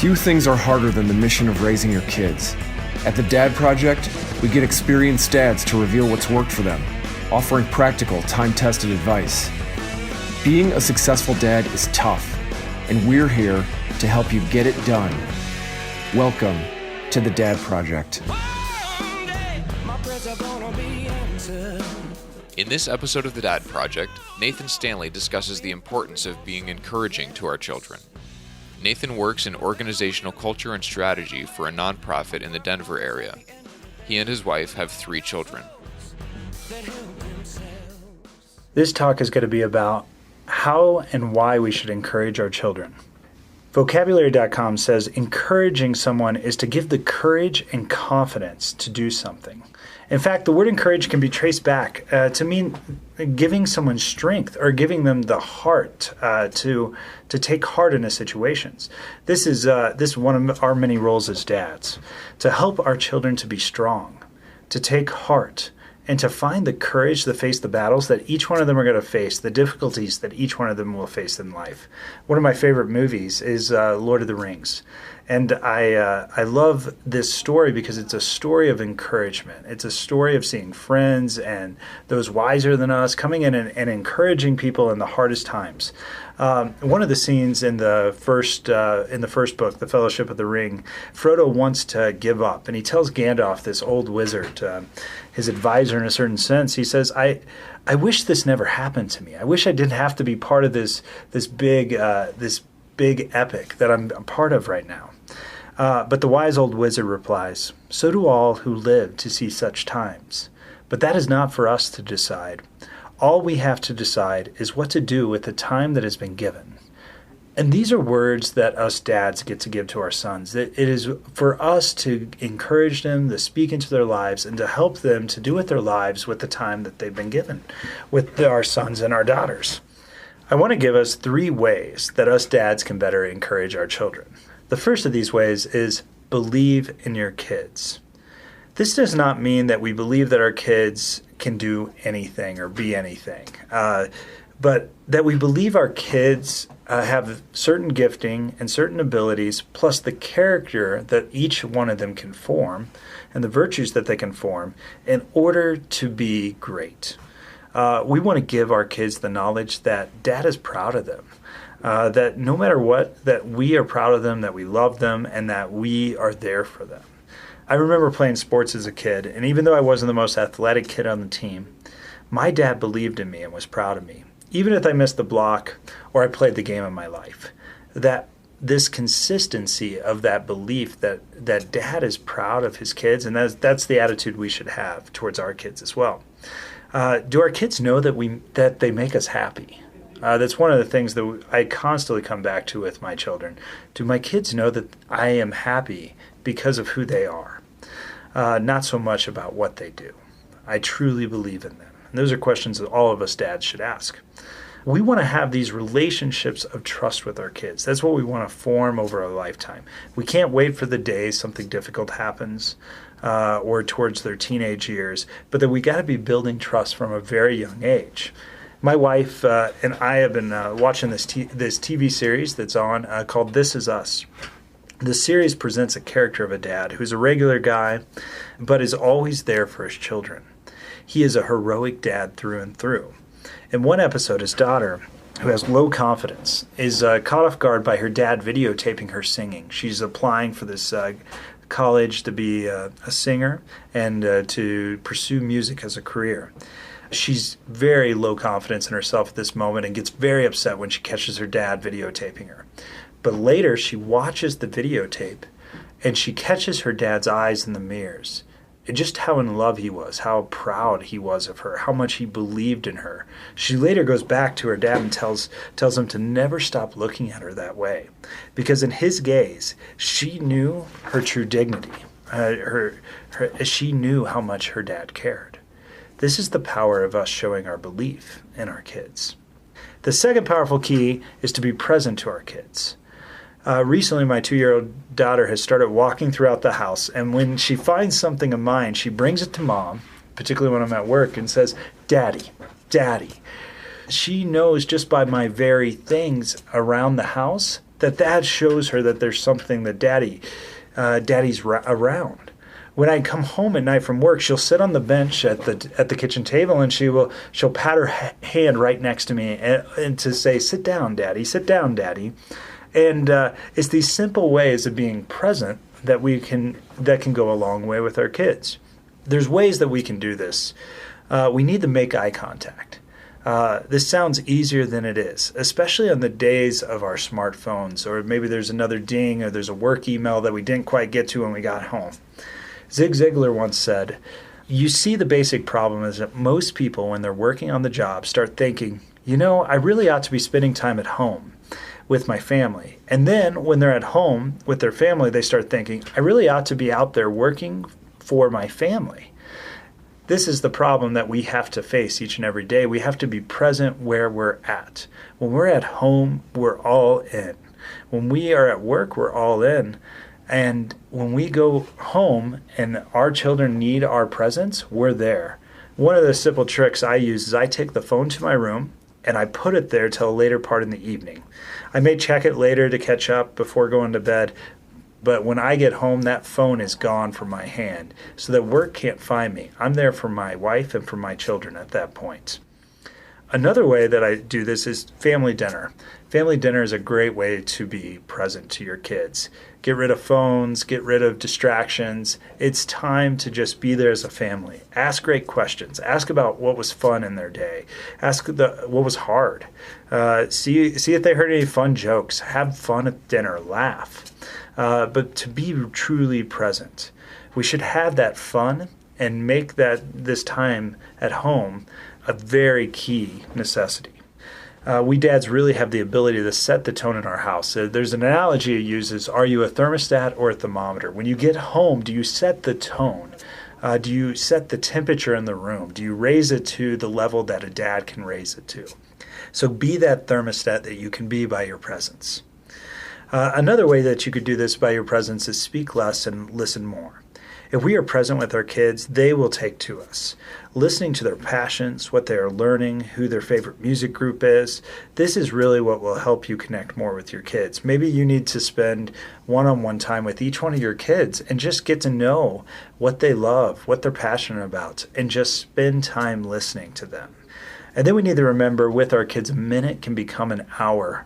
Few things are harder than the mission of raising your kids. At the Dad Project, we get experienced dads to reveal what's worked for them, offering practical, time-tested advice. Being a successful dad is tough, and we're here to help you get it done. Welcome to the Dad Project. In this episode of the Dad Project, Nathan Stanley discusses the importance of being encouraging to our children. Nathan works in organizational culture and strategy for a nonprofit in the Denver area. He and his wife have 3 children. This talk is going to be about how and why we should encourage our children. Vocabulary.com says encouraging someone is to give the courage and confidence to do something. In fact, the word encourage can be traced back to mean giving someone strength or giving them the heart to take heart into situations. This is one of our many roles as dads, to help our children to be strong, to take heart, and to find the courage to face the battles that each one of them are going to face, the difficulties that each one of them will face in life. One of my favorite movies is Lord of the Rings. And I love this story because it's a story of encouragement. It's a story of seeing friends and those wiser than us coming in and encouraging people in the hardest times. One of the scenes in the first book, The Fellowship of the Ring, Frodo wants to give up, and he tells Gandalf, this old wizard, his advisor in a certain sense, he says, I wish this never happened to me. I wish I didn't have to be part of this big epic that I'm a part of right now. But the wise old wizard replies, "So do all who live to see such times. But that is not for us to decide. All we have to decide is what to do with the time that has been given." And these are words that us dads get to give to our sons. It is for us to encourage them, to speak into their lives, and to help them to do with their lives with the time that they've been given with our sons and our daughters. I want to give us 3 ways that us dads can better encourage our children. The first of these ways is believe in your kids. This does not mean that we believe that our kids can do anything or be anything, but that we believe our kids have certain gifting and certain abilities, plus the character that each one of them can form and the virtues that they can form in order to be great. We want to give our kids the knowledge that Dad is proud of them, that no matter what, that we are proud of them, that we love them, and that we are there for them. I remember playing sports as a kid, and even though I wasn't the most athletic kid on the team, my dad believed in me and was proud of me, even if I missed the block or I played the game of my life. That this consistency of that belief that Dad is proud of his kids, and that's the attitude we should have towards our kids as well. Do our kids know that they make us happy? That's one of the things that I constantly come back to with my children. Do my kids know that I am happy because of who they are? Not so much about what they do. I truly believe in them. And those are questions that all of us dads should ask. We want to have these relationships of trust with our kids. That's what we want to form over a lifetime. We can't wait for the day something difficult happens or towards their teenage years, but that we got to be building trust from a very young age. My wife and I have been watching this TV series that's on called This Is Us. The series presents a character of a dad who's a regular guy, but is always there for his children. He is a heroic dad through and through. In one episode, his daughter, who has low confidence, is caught off guard by her dad videotaping her singing. She's applying for this college to be a singer and to pursue music as a career. She's very low confidence in herself at this moment and gets very upset when she catches her dad videotaping her. But later, she watches the videotape and she catches her dad's eyes in the mirrors. And just how in love he was, how proud he was of her, how much he believed in her. She later goes back to her dad and tells him to never stop looking at her that way. Because in his gaze, she knew her true dignity. She knew how much her dad cared. This is the power of us showing our belief in our kids. The second powerful key is to be present to our kids. Recently, my 2-year-old daughter has started walking throughout the house, and when she finds something of mine, she brings it to Mom, particularly when I'm at work, and says, "Daddy, Daddy." She knows just by my very things around the house that shows her that there's something that daddy's around. When I come home at night from work, she'll sit on the bench at the kitchen table, and she'll pat her hand right next to me and to say, "Sit down, Daddy. Sit down, Daddy." And it's these simple ways of being present that can go a long way with our kids. There's ways that we can do this. We need to make eye contact. This sounds easier than it is, especially on the days of our smartphones, or maybe there's another ding or there's a work email that we didn't quite get to when we got home. Zig Ziglar once said, "You see, the basic problem is that most people, when they're working on the job, start thinking, I really ought to be spending time at home with my family. And then when they're at home with their family, they start thinking, I really ought to be out there working for my family." This is the problem that we have to face each and every day. We have to be present where we're at. When we're at home, we're all in. When we are at work, we're all in. And when we go home and our children need our presence, we're there. One of the simple tricks I use is I take the phone to my room and I put it there till a later part in the evening. I may check it later to catch up before going to bed, but when I get home, that phone is gone from my hand so that work can't find me. I'm there for my wife and for my children at that point. Another way that I do this is family dinner. Family dinner is a great way to be present to your kids. Get rid of phones, get rid of distractions. It's time to just be there as a family. Ask great questions. Ask about what was fun in their day. Ask what was hard. See if they heard any fun jokes. Have fun at dinner. Laugh. But to be truly present. We should have that fun and make this time at home a very key necessity. We dads really have the ability to set the tone in our house. There's an analogy it uses: are you a thermostat or a thermometer? When you get home, do you set the tone? Do you set the temperature in the room? Do you raise it to the level that a dad can raise it to? So be that thermostat that you can be by your presence. Another way that you could do this by your presence is speak less and listen more. If we are present with our kids, they will take to us. Listening to their passions, what they are learning, who their favorite music group is, this is really what will help you connect more with your kids. Maybe you need to spend one-on-one time with each one of your kids and just get to know what they love, what they're passionate about, and just spend time listening to them. And then we need to remember with our kids, a minute can become an hour.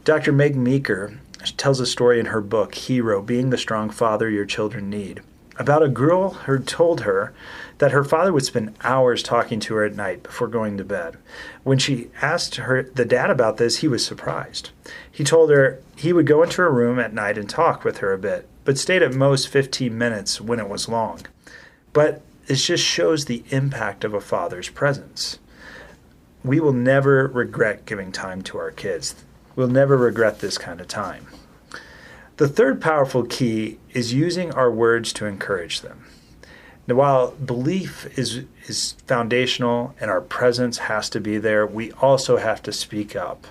Dr. Meg Meeker tells a story in her book, Hero, Being the Strong Father Your Children Need, about a girl who told her that her father would spend hours talking to her at night before going to bed. When she asked the dad about this, he was surprised. He told her he would go into her room at night and talk with her a bit, but stayed at most 15 minutes when it was long. But it just shows the impact of a father's presence. We will never regret giving time to our kids. We'll never regret this kind of time. The third powerful key is using our words to encourage them. Now, while belief is foundational and our presence has to be there, we also have to speak up.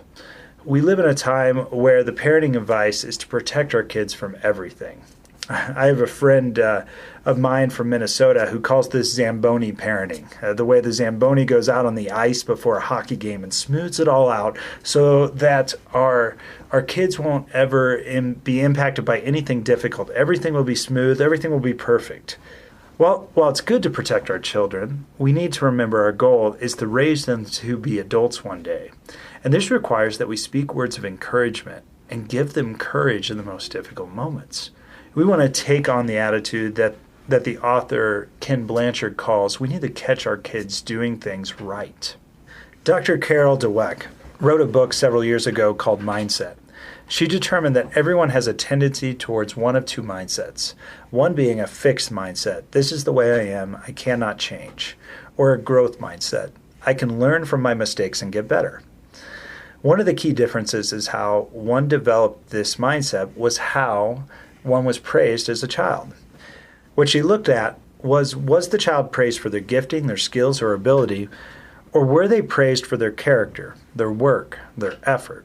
We live in a time where the parenting advice is to protect our kids from everything. I have a friend of mine from Minnesota who calls this Zamboni parenting, the way the Zamboni goes out on the ice before a hockey game and smooths it all out so that our kids won't ever be impacted by anything difficult. Everything will be smooth. Everything will be perfect. Well, while it's good to protect our children, we need to remember our goal is to raise them to be adults one day. And this requires that we speak words of encouragement and give them courage in the most difficult moments. We want to take on the attitude that the author Ken Blanchard calls, we need to catch our kids doing things right. Dr. Carol Dweck wrote a book several years ago called Mindset. She determined that everyone has a tendency towards one of two mindsets, one being a fixed mindset, this is the way I am, I cannot change, or a growth mindset, I can learn from my mistakes and get better. One of the key differences is how one developed this mindset was how one was praised as a child. What she looked at was the child praised for their gifting, their skills, or ability, or were they praised for their character, their work, their effort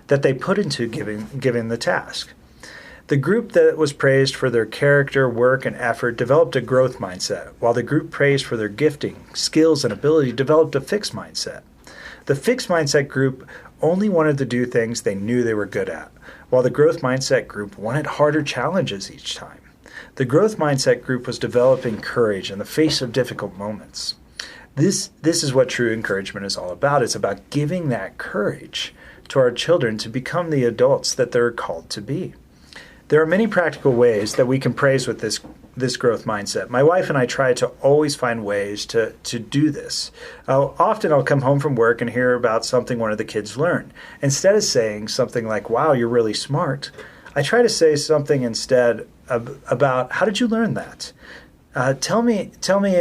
that they put into giving the task? The group that was praised for their character, work, and effort developed a growth mindset, while the group praised for their gifting, skills, and ability developed a fixed mindset. The fixed mindset group only wanted to do things they knew they were good at, while the growth mindset group wanted harder challenges each time. The growth mindset group was developing courage in the face of difficult moments. This is what true encouragement is all about. It's about giving that courage to our children to become the adults that they're called to be. There are many practical ways that we can praise with this growth mindset. My wife and I try to always find ways to do this. Often I'll come home from work and hear about something one of the kids learned. Instead of saying something like, "Wow, you're really smart," I try to say something instead about, "How did you learn that? Tell me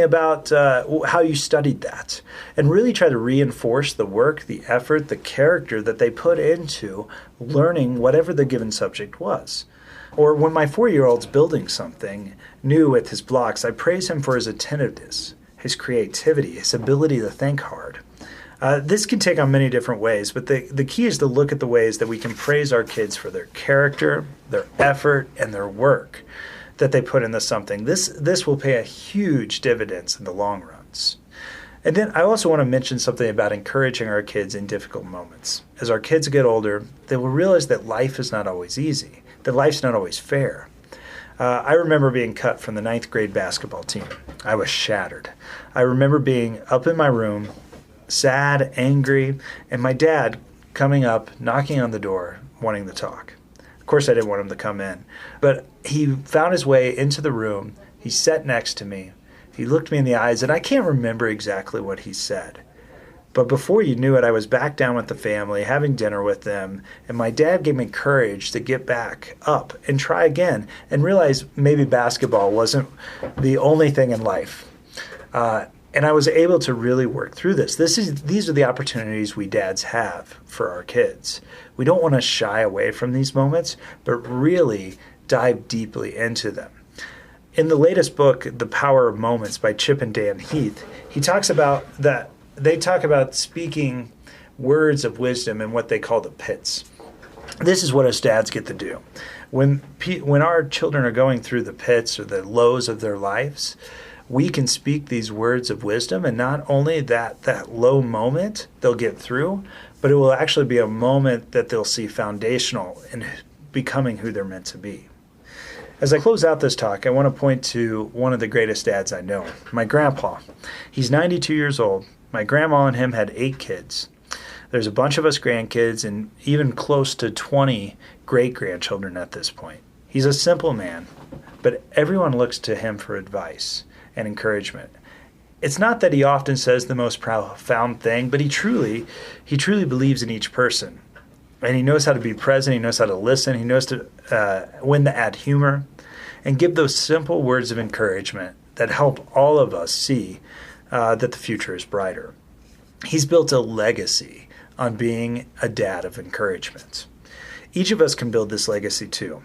about how you studied that," and really try to reinforce the work, the effort, the character that they put into learning whatever the given subject was. Or when my 4-year-old's building something new with his blocks, I praise him for his attentiveness, his creativity, his ability to think hard. This can take on many different ways, but the key is to look at the ways that we can praise our kids for their character, their effort, and their work that they put into something. This will pay a huge dividends in the long runs. And then I also want to mention something about encouraging our kids in difficult moments. As our kids get older, they will realize that life is not always easy, that life's not always fair. I remember being cut from the 9th grade basketball team. I was shattered. I remember being up in my room, sad, angry, and my dad coming up, knocking on the door, wanting to talk. Of course, I didn't want him to come in, but he found his way into the room. He sat next to me. He looked me in the eyes, and I can't remember exactly what he said. But before you knew it, I was back down with the family, having dinner with them, and my dad gave me courage to get back up and try again and realize maybe basketball wasn't the only thing in life. And I was able to really work through this. These are the opportunities we dads have for our kids. We don't want to shy away from these moments, but really dive deeply into them. In the latest book, The Power of Moments by Chip and Dan Heath, he talks about that. They talk about speaking words of wisdom in what they call the pits. This is what us dads get to do. When our children are going through the pits or the lows of their lives, we can speak these words of wisdom, and not only that low moment they'll get through, but it will actually be a moment that they'll see foundational in becoming who they're meant to be. As I close out this talk, I want to point to one of the greatest dads I know, my grandpa. He's 92 years old. My grandma and him had 8 kids. There's a bunch of us grandkids and even close to 20 great-grandchildren at this point. He's a simple man, but everyone looks to him for advice and encouragement. It's not that he often says the most profound thing, but he truly believes in each person. And he knows how to be present, he knows how to listen, he knows when to add humor, and give those simple words of encouragement that help all of us see that the future is brighter. He's built a legacy on being a dad of encouragement. Each of us can build this legacy too,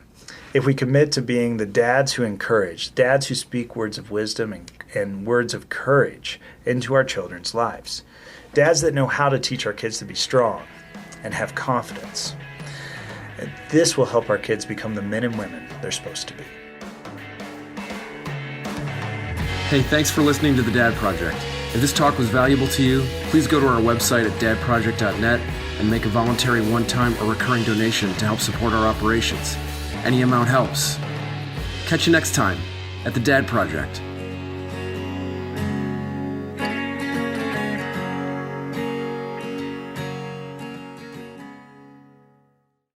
if we commit to being the dads who encourage, dads who speak words of wisdom and words of courage into our children's lives. Dads that know how to teach our kids to be strong and have confidence. And this will help our kids become the men and women they're supposed to be. Hey, thanks for listening to The Dad Project. If this talk was valuable to you, please go to our website at dadproject.net and make a voluntary one-time or recurring donation to help support our operations. Any amount helps. Catch you next time at The Dad Project.